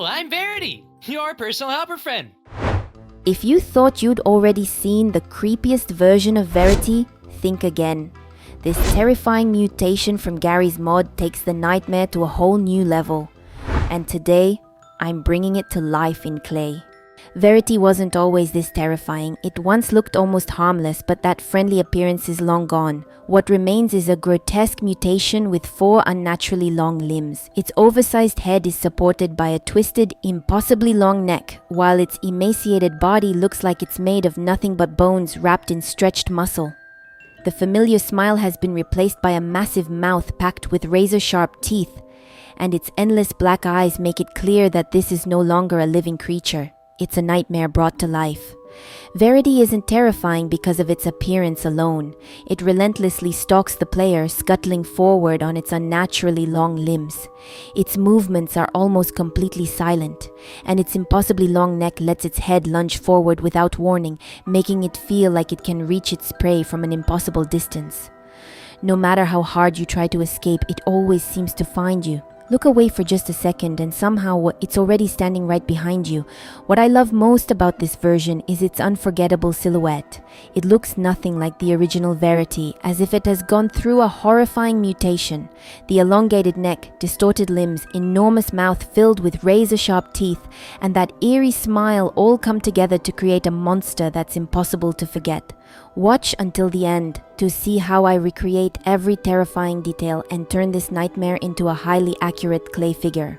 Hello, I'm Verity, your personal helper friend. If you thought you'd already seen the creepiest version of Verity, think again. This terrifying mutation from Garry's mod takes the nightmare to a whole new level. And today, I'm bringing it to life in clay. Verity wasn't always this terrifying. It once looked almost harmless, but that friendly appearance is long gone. What remains is a grotesque mutation with 4 unnaturally long limbs. Its oversized head is supported by a twisted, impossibly long neck, while its emaciated body looks like it's made of nothing but bones wrapped in stretched muscle. The familiar smile has been replaced by a massive mouth packed with razor-sharp teeth, and its endless black eyes make it clear that this is no longer a living creature. It's a nightmare brought to life. Verity isn't terrifying because of its appearance alone. It relentlessly stalks the player, scuttling forward on its unnaturally long limbs. Its movements are almost completely silent, and its impossibly long neck lets its head lunge forward without warning, making it feel like it can reach its prey from an impossible distance. No matter how hard you try to escape, it always seems to find you. Look away for just a second and somehow it's already standing right behind you. What I love most about this version is its unforgettable silhouette. It looks nothing like the original Verity, as if it has gone through a horrifying mutation. The elongated neck, distorted limbs, enormous mouth filled with razor-sharp teeth, and that eerie smile all come together to create a monster that's impossible to forget. Watch until the end to see how I recreate every terrifying detail and turn this nightmare into a highly accurate clay figure.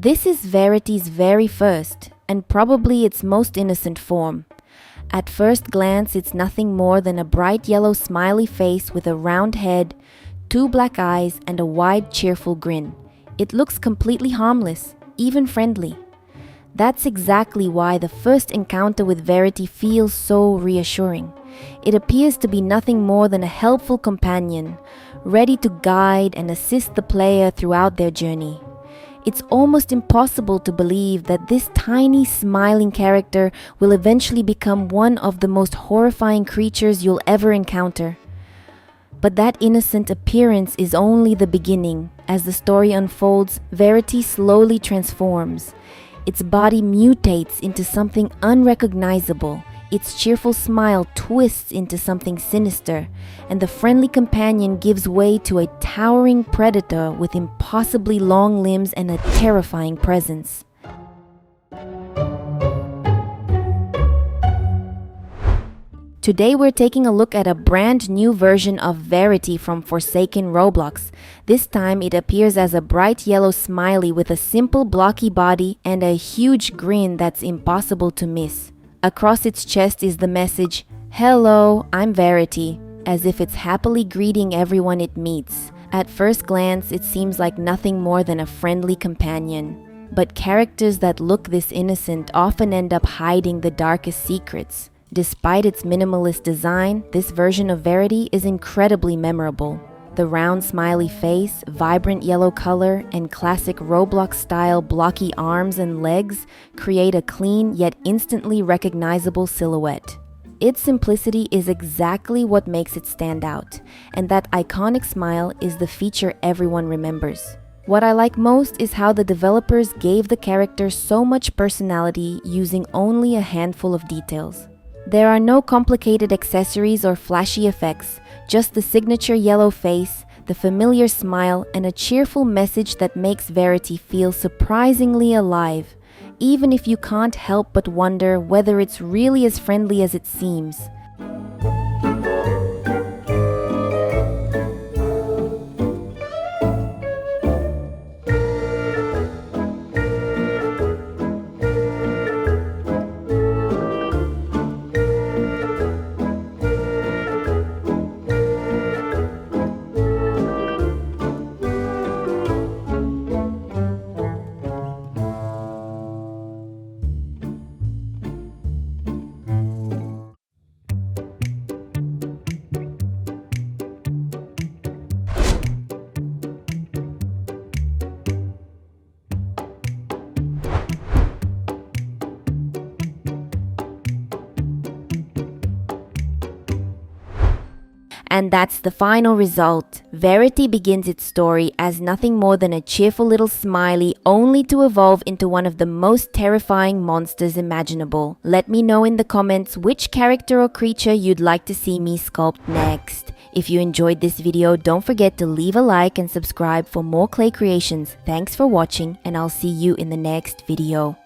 This is Verity's very first, and probably its most innocent form. At first glance, it's nothing more than a bright yellow smiley face with a round head, 2 black eyes, and a wide, cheerful grin. It looks completely harmless, even friendly. That's exactly why the first encounter with Verity feels so reassuring. It appears to be nothing more than a helpful companion, ready to guide and assist the player throughout their journey. It's almost impossible to believe that this tiny, smiling character will eventually become one of the most horrifying creatures you'll ever encounter. But that innocent appearance is only the beginning. As the story unfolds, Verity slowly transforms. Its body mutates into something unrecognizable. Its cheerful smile twists into something sinister, and the friendly companion gives way to a towering predator with impossibly long limbs and a terrifying presence. Today we're taking a look at a brand new version of Verity from Forsaken Roblox. This time it appears as a bright yellow smiley with a simple blocky body and a huge grin that's impossible to miss. Across its chest is the message, "Hello, I'm Verity," as if it's happily greeting everyone it meets. At first glance, it seems like nothing more than a friendly companion. But characters that look this innocent often end up hiding the darkest secrets. Despite its minimalist design, this version of Verity is incredibly memorable. The round smiley face, vibrant yellow color, and classic Roblox-style blocky arms and legs create a clean yet instantly recognizable silhouette. Its simplicity is exactly what makes it stand out, and that iconic smile is the feature everyone remembers. What I like most is how the developers gave the character so much personality using only a handful of details. There are no complicated accessories or flashy effects, just the signature yellow face, the familiar smile, and a cheerful message that makes Verity feel surprisingly alive, even if you can't help but wonder whether it's really as friendly as it seems. And that's the final result. Verity begins its story as nothing more than a cheerful little smiley, only to evolve into one of the most terrifying monsters imaginable. Let me know in the comments which character or creature you'd like to see me sculpt next. If you enjoyed this video, don't forget to leave a like and subscribe for more clay creations. Thanks for watching, and I'll see you in the next video.